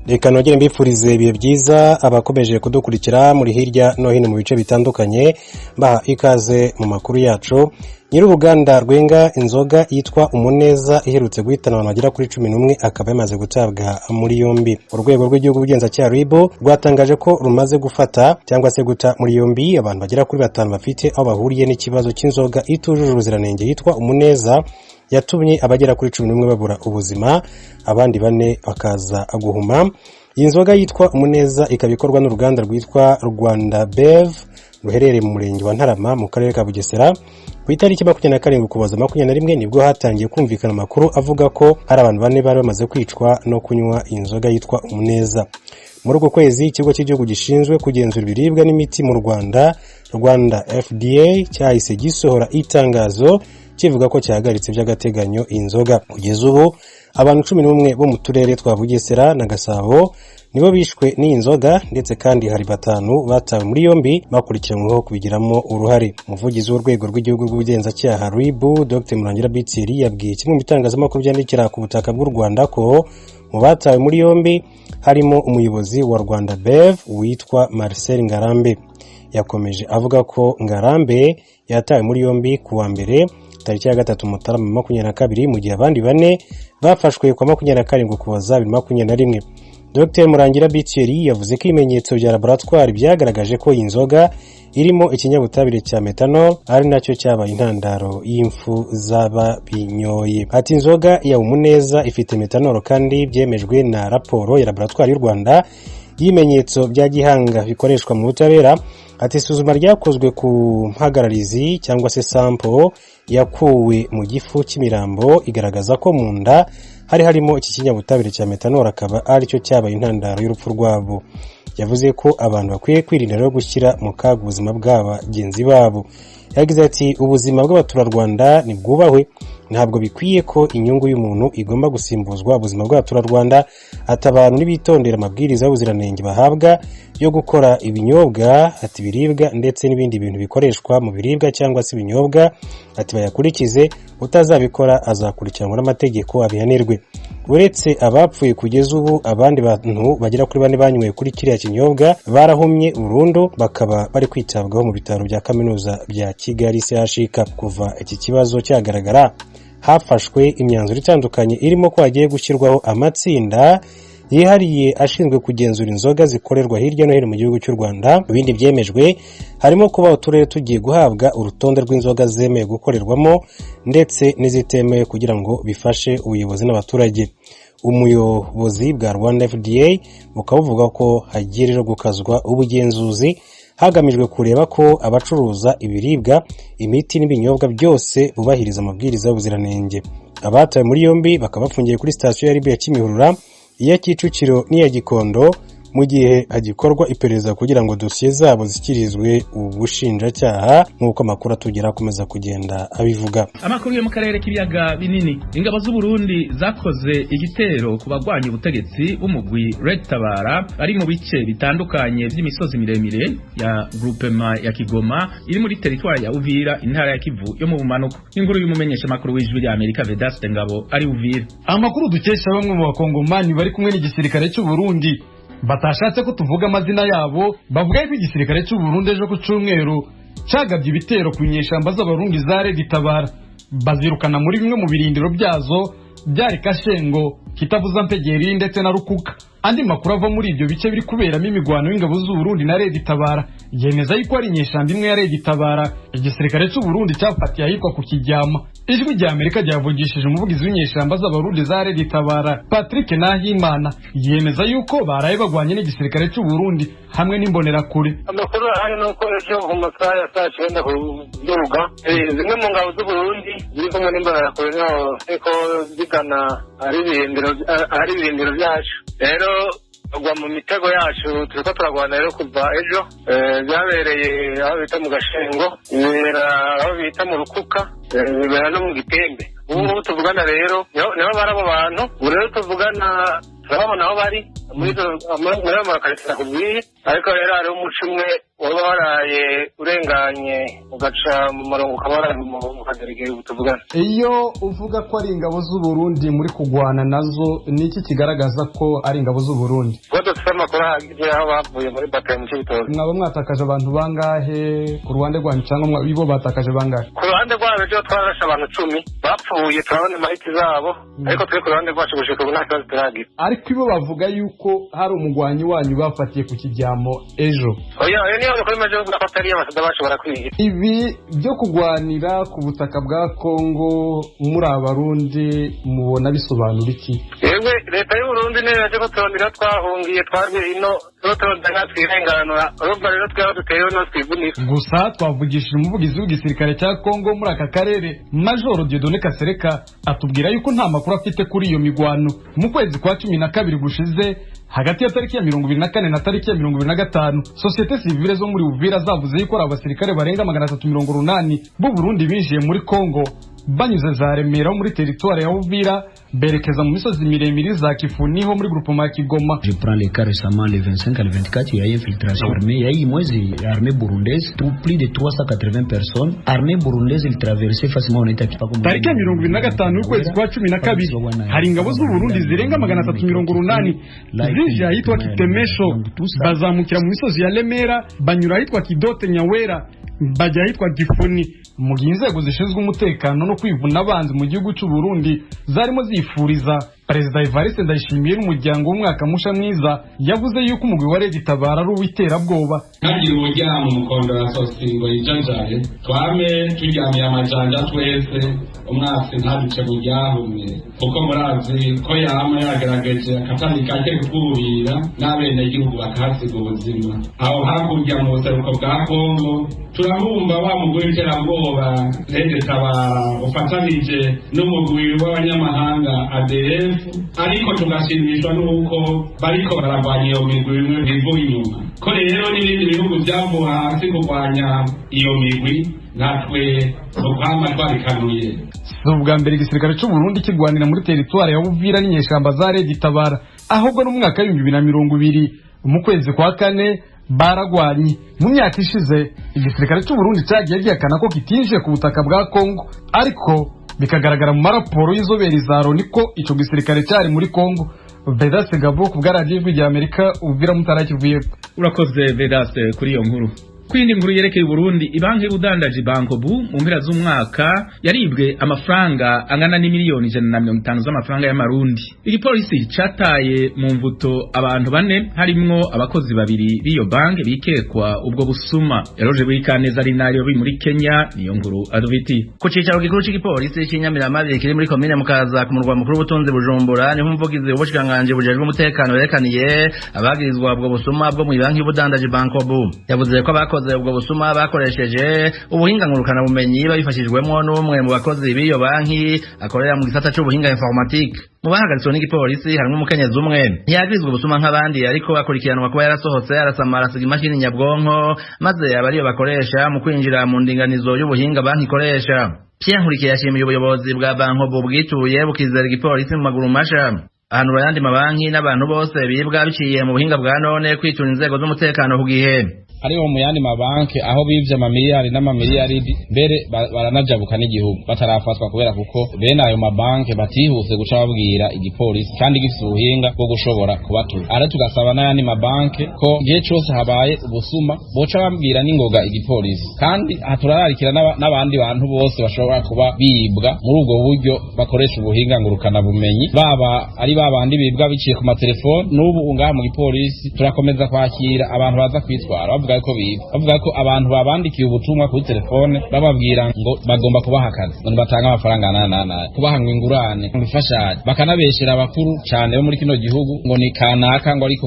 Reka nogere mbifurize ibihe byiza abakomeje kudukurikira muri hirya no hino mu bice bitandukanye baha ikaze mu makuru yacu. Nyir'uruganda rwenga inzoga yitwa Umuneza iherutse guhitana abantu bagera kuri 11 akaba yamaze gutabwa muri yombi. Urwego rw'igihugu rw'ubugenzacyaha RIB rwatangaje ko rumaze gufata cyangwa se guta muri yombi abantu bagera kuri 5 bafite aho bahuriye n'ikibazo cy'inzoga itujuje ubuziranenge yitwa Umuneza yatumye abagera kuri 11 babura ubuzima, abandi 4 bakaza guhuma. Iyi nzoga yitwa Umuneza ikabikorwa n'uruganda rwitwa Rwanda Bev ruherereye mu murenge wa Ntarama mu karere ka Bugesera. Ku itariki 27 Ukuboza 2021 nibwo hatangiye kumvikana amakuru avuga ko hari abantu 4 bari bamaze kwicwa no kunywa inzoga yitwa Umuneza. Muri uko kwezi ikigo cy'igihugu gishinzwe kugenzura ibiribwa n'imiti mu Rwanda FDA cyahise gisohora itangazo kivuga ko cyahagaritse by'agateganyo inzoga. Kugeza ubu abantu 11 bo mu turere twa Bugesera na Gasabo nibo bishwe n'inzoga, ndetse kandi hari 5 batawe muri yombi bakurikiranyweho kubigiramo uruhare. Umuvugizi w'urwego rw'igihugu rw'ubugenzacyaha RIB Dr. Murangira Bitsiri yabwiye kimwe mu bitangazamakuru byandikira ku butaka bw'u Rwanda ko mu batawe muri yombi harimo umuyobozi wa Rwanda Bev witwa Marcel Ngarambe. Yakomeje avuga ko Ngarambe yatawe muri yombi kuwa mbere tariki ya 3 Mutarama 2022 mu gihe abandi 4 bafashwe kwa 27 Ukuboza 2021. Dr. Murangira Bitsiri yavuze ko ibimenyetso bya laboratoire byagaragaje ko inzoga irimo ikinyabutabire cya methanol ari nacyo cyabaye intandaro y'imfu z'ababinyoye. Ati inzoga ya Umuneza ifite methanol kandi byemejwe na raporo ya laboratoire y'u Rwanda y'ibimenyetso bya gihanga bikoreshwa mu butabera. Ati isuzuma ryakozwe ku mpagararizi cyangwa se sample yakuwe mu gifu cy'imirambo igaragaza ko mu nda harimo iki kinyabutabire cya methanol akaba ari cyo cyabaye intandaro y'urupfu rwabo. Yavuze ko abantu bakwiye kwirinda rero gushyira mu kaga ubuzima bw'abagenzi babo. Yagize ati ubuzima bw'abaturarwanda ni bwubahwe, ntabwo bikwiye ko inyungu y'umuntu igomba gusimbuzwa ubuzima bw'abaturarwanda. Ati abantu nibitondera amabwiriza y'ubuziranenge bahabwa yo gukora ibinyobwa, ati biribwa ndetse n'ibindi bintu bikoreshwa mu biribwa cyangwa se ibinyobwa, ati bayakurikize, utazabikora azakurikiranwa n'amategeko abihanirwe. Uretse abapfuye kugeza ubu abandi bantu bagera kuri 4 banyweye kuri kiriya kinyobwa barahumye burundu, bakaba bari kwitabwaho mu bitaro bya kaminuza bya Kigali CHUK. Kuva iki kibazo cyagaragara hafashwe imyanzuro itandukanye irimo ko hagiye gushyirwaho amatsinda yihariye ashinzwe kugenzura inzoga zikorerwa hirya no hino mu gihugu cy'u Rwanda. Ibindi byemejwe harimo kuba uturere tugiye guhabwa urutonde rw'inzoga zemewe gukorerwamo ndetse n'izitemewe kugira ngo bifashe ubuyobozi n'abaturage. Umuyobozi bwa Rwanda FDA bukavuga ko hagiye rero gukazwa ubugenzuzi hagamijwe kureba ko abacuruza ibiribwa, imiti n'ibinyobwa byose bubahiriza amabwiriza y'ubuziranenge. Abatawe muri yombi bakaba bafungiye kuri sitasiyo ya RIB ya Kimihurura, iya Kicukiro n'iya Gikondo mu gihe hagikorwa iperereza kugira ngo dosiye zabo zishyikirizwe ubushinjacyaha nk'uko amakuru atugera akomeza kugenda abivuga. Amakuru yo mu karere k'ibiyaga binini, ingabo z'u Burundi zakoze igitero ku bagwanya ubutegetsi b'umugwi Red Tabara ari mu bice bitandukanye by'imisozi miremire ya groupement ya Kigoma iri muri territoire ya Uvira, intara ya Kivu yo mu bumanuko. Inkuru y'umumenyesha makuru w'ijwi ry'Amerika Vedaste Ngabo ari Uvira. Amakuru dukesha bamwe mu bakongomani bari kumwe n'igisirikare cy'u Burundi batashatse ko tuvuga amazina yabo, bavuga ko igisirikare cy'u Burundi ejo ku cyumweru cyagabye ibitero ku nyeshamba z'abarundi za Red Tabara, bazirukana muri bimwe mu birindiro byazo byari Kashengo, Kitavuza Mpegeri ndetse na Rukuka. Andi makuru ava muri ibyo bice biri kuberamo imigwano y'ingabo z'u Burundi na Red Tabara yemeza yuko ari inyeshamba imwe ya Red Tabara igisirikare cy'u Burundi cyafatiye ahitwa ku Kijyama. Ijwi ry'Amerika ryavugishije umuvugizi w'inyeshamba z'abarundi za Red Tabara Patrick Nahimana yemeza yuko baraye bagwanye n'igisirikare cy'u Burundi hamwe n'imbonerakure. Amakuru ahari nuko ejo mu masaha ya saa 9 kuduga zimwe mu ngabo z'u Burundi ziri kumwe n'imbonerakure ko zigana ari ibirindiro byacu. Rero agwa mu mitego yacu turiko turagwana rero kuva ejo byabereye aho bita mu Gashengo, aho bita mu Rukuka, bibera no mu Gitembe. Ubu tuvugana rero niho barabo bantu, rero tuvugana turabona aho bari muri ayo makarita nakubwiye ariko rero hariho umuco umwe waba waraye urenganye ugaca mu murongo ukaba waraye mu kaderegere ubu tuvugana. Iyo uvuga ko ari ingabo z'Uburundi muri kugwana nazo ni iki kigaragaza ko ari ingabo z'Uburundi? Kuko dufite amakuru ahagije aho bavuye muri bataye mu Cibitoke. Mwaba mwatakaje abantu bangahe ku ruhande rwanyu cyangwa ibo batakaje bangahe? Ku ruhande rwabo rero twarashe abantu 10 bapfuye, turabona amahiti zabo ariko turi ku ruhande rwacu gushika ubu nta kibazo turagira. Ariko ibo bavuga yuko hari umugwanyi wanyu bafatiye ku kijyamo ejo. Oya niyo bakora maje ko atari abasada bashobora kwiga. Ibi byo kugwanira ku butaka bwa Kongo muri Abarundi mubona bisobanura iki? Yewe leta y'u Burundi ne yaje kuturondera twahungiye twarwe ino turondera twirenganura urumva rero twaba duteyeho no twivunira. Gusa twavugishije umuvugizi w'igisirikare cya Kongo muri aka karere Major Dieudonné Kasereka atubwira yuko nta makuru afite kuri iyo migwano. Mu kwezi kwa 12 gushize hagati ya tariki ya 24 na tariki ya 25 societe civile zo muri Uvira zavuze yuko abasirikare barenga 380 b'u Burundi binjiye muri Kongo banyuze za Remera muri territoire ya Uvira berekeza mu misozi miremire za Kifuni ho muri groupement Kigoma. Je prends les cas récemment le 25 à le 24 il y a eu infiltration armée, il y a eu moins armée burundaise pour plus de 380 personnes. Armée burundaise il traversait facilement on était pas comme tariki ya 25 ukwezi kwa 12 hari ingabo z'u Burundi zirenga 380 zije ahitwa Kitemesho bazamukira mu misozi ya Remera banyura ahitwa Kidote Nyawera bajya ahitwa Gifuni. Mu gihe inzego zishinzwe umutekano no kwivuna abanzi mu gihugu cy'u Burundi zarimo zifuriza Perezida Evariste Ndayishimiye n'umuryango w'umwaka musha mwiza, yavuze yuko umugwi wa Tabara ari uw'iterabwoba. Kandi umuryango umukondo wa sosingo yijanjaye twame turyamiye amajanja twese umwasi ntabice muryahumye kuko murazi ko yama yagaragaje akatani kake kuburira n'abene igihugu bakasiga ubuzima aho hakurya mu buseruko bwa Kongo. Turahumba wa mugwi w'iterabwoba Tabara ufatanije n'umugwi w'abanyamahanga ADF, ariko tugashimishwa n'uko bariko baragwanya iyo migwi imwe bivuye inyuma ko rero n'ibindi bihugu byavuye hasi kurwanya iyo migwi natwe ukwama twarikanuye. Ubwa mbere igisirikare cy'u Burundi kigwanira muri territoire ya Uvira n'inyeshamba za Tabara, ahubwo no mu mwaka wa 2020 mu kwezi kwa 4 baragwanye. Mu myaka ishize igisirikare cy'u Burundi cyagiye gihakana ko kitinjiye ku butaka bwa Kongo, ariko bikagaragara mu maraporo y'izobera za Loni ko ico gisirikare cyari muri Kongo. Vedaste Gabo ku bwa radio ry'Amerika Uvira mutarakivuye. Urakoze Vedaste kuri iyo nkuru. Kwindi nkuru yerekeye Burundi, ibanki y'ubudandaji Bankobu mu mpera z'umwaka yaribwe amafaranga angana n'imiliyoni 150 z'amafaranga y'amarundi. Igipolisi cataye mu mvuto abantu 4 harimwo abakozi 2 b'iyo banki bikekwa ubwo busuma. Eroje Burikaneza ari nayo muri Kenya niyo nkuru aduviti. Ku cicaro gikuru cy'igipolisi cy'Inyamiramabi kiri muri komine Mukaza ku murwa mukuru w'ubutunzi Bujumbura niho umuvugizi w'ubushikanganje bujejwe umutekano yerekaniye abagirizwa ubwo busuma bwo mu banki y'ubudandaji Bankobu. Yavuze ko abakoze ubwo busuma bakoresheje ubuhinga ngurukana bumenyi babifashijwemo n'umwe mu bakozi b'iyo banki akorera mu gisata cy'ubuhinga informatique. Mu bahagaritswe n'igipolisi harimo umukenyezi umwe ntiyagizwe ubusuma nk'abandi, ariko akurikiranwa kuba yarasohotse arasamara asiga imashini nyabwonko maze abariyo bakoresha mu kwinjira mu ndinganizo y'ubuhinga banki ikoresha. Pierre Nkurikiye yashimiye ubuyobozi bwa Bankobu bwituye bukizera igipolisi mu maguru masha. Ahantu ayandi mabanki n'abantu bose bibwa biciye mu buhinga bwa none kwitura inzego z'umutekano ku gihe. Ariho mu yandi mabanki aho bivye amamiliyari n'amamiliyari mbere baranajabuka n'igihugu batarafatwa kubera kuko bene ayo mabanki batihuse guca babwira igipolisi kandi gifite ubuhinga bwo gushobora kubatura. Ara tugasaba n'ayandi mabanki ko gihe cyose habaye ubusuma boca babwira n'ingoga igipolisi, kandi haturararikira n'abandi bantu bose bashobora kuba bibwa muri ubwo buryo bakoresha ubuhinga ngurukana bumenyi, baba ari babandi bibwa biciye ku matelefone. N'ubu ngaha mu gipolisi turakomeza kwakira abantu baza kwitwara bavuga ko abantu babandikiye ubutumwa kuri telefone bababwira ngo bagomba kubaha akazi ngo batanga amafaranga kubaha ingurane, ngo ifashanyo, bakanabeshera abakuru cyane bo muri kino gihugu ngo ni kanaka ngo ariko